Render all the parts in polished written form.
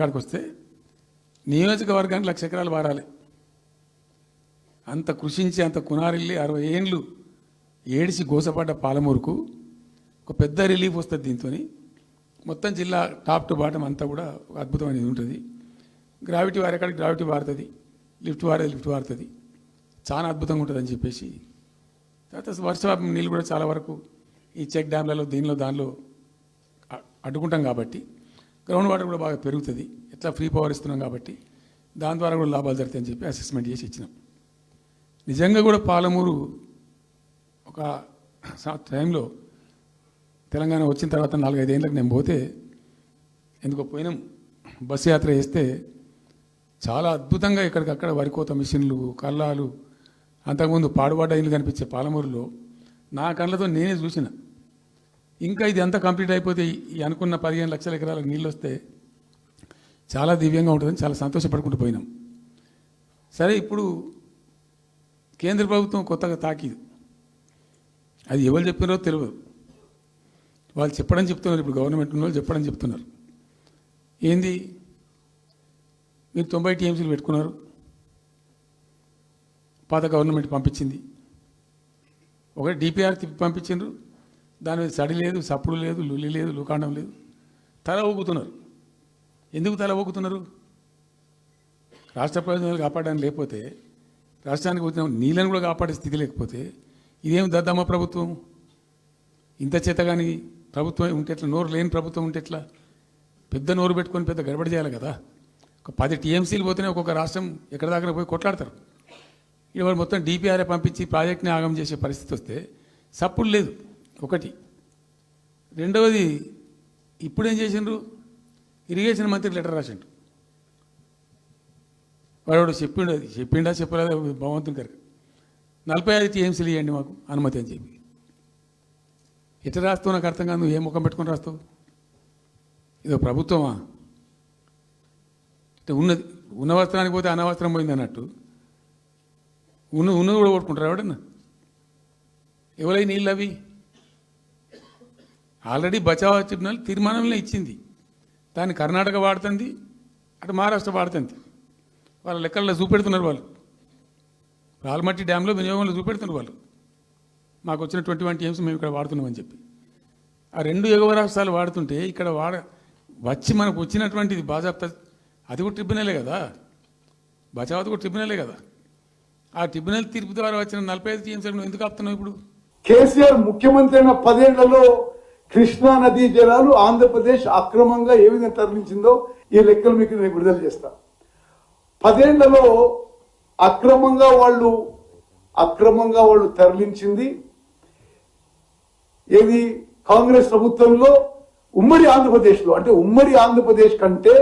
కాడికి వస్తే నియోజకవర్గానికి 1,00,000 ఎకరాలు వారాలి. అంత కృషించి అంత కునారిల్లి 60 ఏండ్లు ఏడిసి గోసపడ్డ పాలమూరుకు ఒక పెద్ద రిలీఫ్ వస్తుంది. దీంతో మొత్తం జిల్లా టాప్ టు బాటం అంతా కూడా ఒక అద్భుతమైనది ఉంటుంది. గ్రావిటీ వారేకాడికి గ్రావిటీ వారుతుంది, లిఫ్ట్ వారుతుంది, చాలా అద్భుతంగా ఉంటుందని చెప్పేసి. తర్వాత వర్షపాతం నీళ్ళు కూడా చాలా వరకు ఈ చెక్ డ్యామ్లలో దానిలో అడ్డుకుంటాం కాబట్టి గ్రౌండ్ వాటర్ కూడా బాగా పెరుగుతుంది. ఎట్లా ఫ్రీ పవర్ ఇస్తున్నాం కాబట్టి దాని ద్వారా కూడా లాభాలు జరుగుతాయని చెప్పి అసెస్మెంట్ చేసి ఇచ్చినాం. నిజంగా కూడా పాలమూరు ఒక టైంలో తెలంగాణ వచ్చిన తర్వాత 4-5 ఏళ్ళకి నేను పోతే ఎందుకో పోయినాం, బస్సు యాత్ర చేస్తే చాలా అద్భుతంగా ఇక్కడికక్కడ వరికోత మిషన్లు, కల్లాలు, అంతకుముందు పాడుబడ్డ ఇల్లు కనిపించే పాలమూరులో నా కళ్ళతో నేనే చూసిన. ఇంకా ఇది అంతా కంప్లీట్ అయిపోతే ఈ అనుకున్న 15 లక్షల ఎకరాలకు నీళ్ళు వస్తే చాలా దివ్యంగా ఉంటుందని చాలా సంతోషపడుకుంటూ పోయినాం. సరే, ఇప్పుడు కేంద్ర ప్రభుత్వం కొత్తగా తాకీదు, అది ఎవరు చెప్పినారో తెలియదు. వాళ్ళు చెప్పడం చెప్తున్నారు, ఇప్పుడు గవర్నమెంట్ ఉన్న వాళ్ళు చెప్పడం చెప్తున్నారు. ఏంది, మీరు 90 టీఎంసీలు పెట్టుకున్నారు, పాత గవర్నమెంట్ పంపించింది. ఒకటి డిపిఆర్ తిప్పి పంపించిండ్రు, దాని మీద సడి లేదు, సప్పుడు లేదు, లుల్లి లేదు, లుకాండం లేదు, తల ఊగుతున్నారు. ఎందుకు తల ఊగుతున్నారు? రాష్ట్ర ప్రయోజనాలు కాపాడడానికి లేకపోతే, రాష్ట్రానికి వచ్చిన నీళ్ళని కూడా కాపాడే స్థితి లేకపోతే ఇదేం దద్దమ్మ ప్రభుత్వం? ఇంత చేతగాని ప్రభుత్వం ఉంటే ఎట్లా? నోరు లేని ప్రభుత్వం ఉంటే ఎట్లా? పెద్ద నోరు పెట్టుకొని పెద్ద గడబడి చేయాలి కదా. ఒక 10 టీఎంసీలు పోతేనే ఒక్కొక్క రాష్ట్రం ఎక్కడ దాకా పోయి కొట్లాడతారు. ఇవాళ మొత్తం డిపిఆర్ఏ పంపించి ప్రాజెక్ట్ని ఆగం చేసే పరిస్థితి వస్తే సప్పుడు లేదు ఒకటి. రెండవది, ఇప్పుడేం చేసిండ్రు, ఇరిగేషన్ మంత్రికి లెటర్ రాసిండు. వాడు చెప్పిండా చెప్పలేదా భగవంతుని గారు, 45 టీఎంసీలు ఇవ్వండి మాకు అనుమతి అని చెప్పి. ఎట్లా రాస్తావు నాకు అర్థం కాదు. నువ్వు ఏ ముఖం పెట్టుకొని రాస్తావు? ఇదో ప్రభుత్వమా? అంటే ఉన్న వస్త్రానికి పోతే అనవస్త్రం పోయింది అన్నట్టు ఉన్నది కూడా కొట్టుకుంటారు ఎవడన్నా? ఎవరై నీళ్ళు అవి? ఆల్రెడీ బచావ్ ట్రిబ్యునల్ తీర్మానంలో ఇచ్చింది, దాన్ని కర్ణాటక వాడుతుంది, అటు మహారాష్ట్ర వాడుతుంది. వాళ్ళ లెక్కల్లో చూపెడుతున్నారు వాళ్ళు. రాల్మట్టి డ్యాంలో వినియోగంలో చూపెడుతున్నారు వాళ్ళు. మాకు వచ్చిన 21 టీఎంసీ మేము ఇక్కడ వాడుతున్నామని చెప్పి. ఆ 2 ఎగువ రాష్ట్రాలు వాడుతుంటే ఇక్కడ వచ్చి మనకు వచ్చినటువంటిది బాజాప్తా, అది కూడా ట్రిబ్యునలే కదా, బచావత్ కూడా ట్రిబ్యునలే కదా. ఆ ట్రిబ్యునల్ తీర్పు ద్వారా వచ్చిన 45 టీఎంసీలను ఎందుకు ఆపుతున్నాం ఇప్పుడు? కేసీఆర్ ముఖ్యమంత్రి అయిన 10 ఏళ్లలో కృష్ణా నదీ జలాలు ఆంధ్రప్రదేశ్ అక్రమంగా ఏ విధంగా తరలించిందో ఈ లెక్కలు మీకు నేను విడుదల చేస్తా. 10 ఏళ్లలో అక్రమంగా వాళ్ళు తరలించింది ఏది? కాంగ్రెస్ ప్రభుత్వంలో ఉమ్మడి ఆంధ్రప్రదేశ్లో, అంటే ఉమ్మడి ఆంధ్రప్రదేశ్ కంటే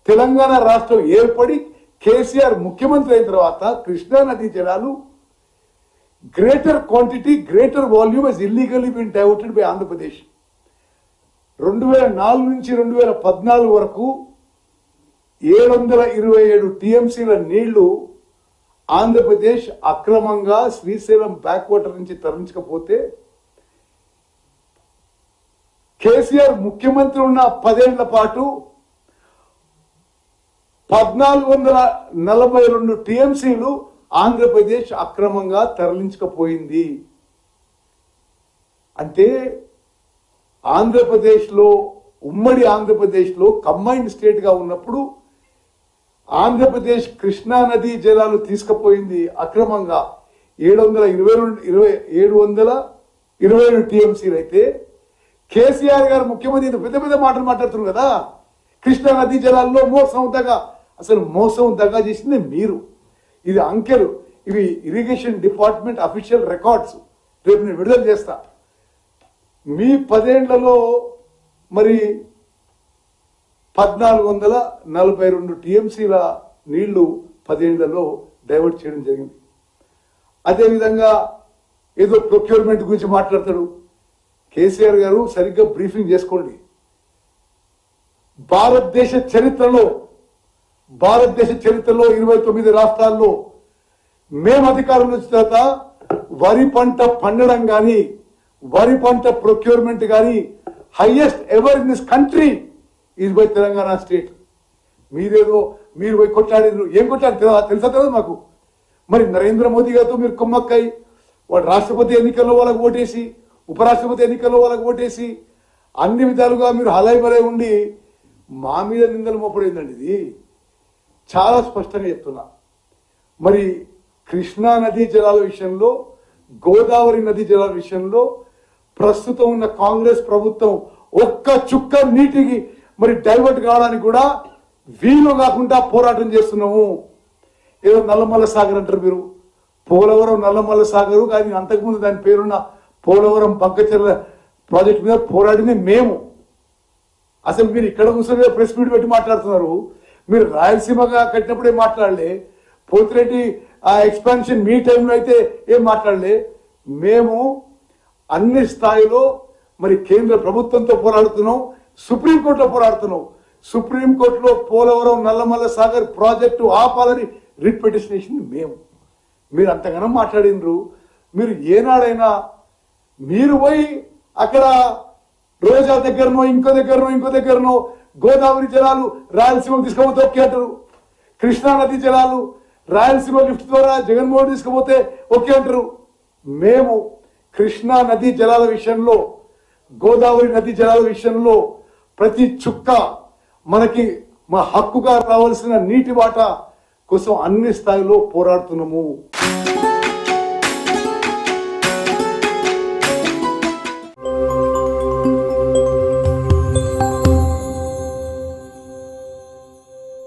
తెలంగాణ రాష్ట్రం ఏర్పడి కేసీఆర్ ముఖ్యమంత్రి అయిన తర్వాత కృష్ణా నదీ జలాలు greater quantity, greater volume has illegally been diverted by Andhra Pradesh. 2004 నుంచి 2014 వరకు 727 టీఎంసీల నీళ్లు ఆంధ్రప్రదేశ్ అక్రమంగా శ్రీశైలం బ్యాక్ వాటర్ నుంచి తరలించకపోతే కేసీఆర్ ముఖ్యమంత్రి ఉన్న 10 ఏళ్ల పాటు 1442 టీఎంసీలు ఆంధ్రప్రదేశ్ అక్రమంగా తరలించకపోయింది. అంటే ఆంధ్రప్రదేశ్లో, ఉమ్మడి ఆంధ్రప్రదేశ్లో కంబైన్డ్ స్టేట్గా ఉన్నప్పుడు ఆంధ్రప్రదేశ్ కృష్ణా నదీ జలాలు తీసుకుపోయింది అక్రమంగా 727 టీఎంసీలు అయితే కేసీఆర్ గారు ముఖ్యమంత్రి పెద్ద పెద్ద మాటలు మాట్లాడుతున్నారు కదా. కృష్ణా నదీ జలాల్లో మోసం దగా చేసింది మీరు. ఇది అంకెలు, ఇవి ఇరిగేషన్ డిపార్ట్మెంట్ అఫీషియల్ రికార్డ్స్, రేపు నేను విడుదల చేస్తా. మీ 10 ఏళ్లలో మరి 1442 టీఎంసీల నీళ్లు 10 ఏళ్లలో డైవర్ట్ చేయడం జరిగింది. అదేవిధంగా ఏదో ప్రొక్యూర్మెంట్ గురించి మాట్లాడతాడు కేసీఆర్ గారు. సరిగ్గా బ్రీఫింగ్ చేసుకోండి. భారతదేశ చరిత్రలో 29 రాష్ట్రాల్లో మేము అధికారంలో వచ్చిన తర్వాత వరి పంట పండడం కానీ, వరి పంట ప్రొక్యూర్మెంట్ కానీ highest ever in this country is by Telangana state. మీరు పోయి కొట్లాడినారు, ఏం కొట్లాడి తెలుసా తెలియదు మాకు. మరి నరేంద్ర మోదీ గారితో మీరు కుమ్మక్కై వాడు రాష్ట్రపతి ఎన్నికల్లో వాళ్ళకు ఓటేసి, ఉపరాష్ట్రపతి ఎన్నికల్లో వాళ్ళకు ఓటేసి, అన్ని విధాలుగా మీరు హలాయి బలై ఉండి మా మీద నిందలు మోపడైందండి. ఇది చాలా స్పష్టంగా చెప్తున్నా. మరి కృష్ణా నదీ జలాల విషయంలో, గోదావరి నదీ జలాల విషయంలో ప్రస్తుతం ఉన్న కాంగ్రెస్ ప్రభుత్వం ఒక్క చుక్క నీటికి మరి డైవర్ట్ కావడానికి కూడా వీలు కాకుండా పోరాటం చేస్తున్నాము. ఏదో నల్లమల్ల సాగర్ అంటారు మీరు, పోలవరం నల్లమల్ల సాగరు, కానీ అంతకుముందు దాని పేరున్న పోలవరం బంకచెర్ల ప్రాజెక్ట్ మీద పోరాడింది మేము. అసలు మీరు ఇక్కడ కూర్చొని ప్రెస్ మీట్ పెట్టి మాట్లాడుతున్నారు. మీరు రాయలసీమగా కట్టినప్పుడే మాట్లాడలే, పోతిరెడ్డి ఆ ఎక్స్పాన్షన్ మీ టైంలో అయితే ఏం మాట్లాడలే. మేము అన్ని స్థాయిలో మరి కేంద్ర ప్రభుత్వంతో పోరాడుతున్నాం, సుప్రీంకోర్టులో పోరాడుతున్నాం. సుప్రీంకోర్టులో పోలవరం నల్లమల్ల సాగర్ ప్రాజెక్టు ఆపాలని రిట్ పిటిషన్ వేసింది మేము. మీరు అంతగానో మాట్లాడినరు. మీరు ఏనాడైనా మీరు పోయి అక్కడ రోజా దగ్గరనో ఇంకో దగ్గరనో గోదావరి జలాలు రాయలసీమకు తీసుకుపోతే ఓకే అంటారు, కృష్ణా నది జలాలు రాయలసీమ లిఫ్ట్ ద్వారా జగన్మోహన్ తీసుకుపోతే ఓకే అంటారు. మేము కృష్ణా నదీ జలాల విషయంలో, గోదావరి నదీ జలాల విషయంలో ప్రతి చుక్క మనకి మా హక్కుగా రావాల్సిన నీటి వాటా కోసం అన్ని స్థాయిలో పోరాడుతున్నాము.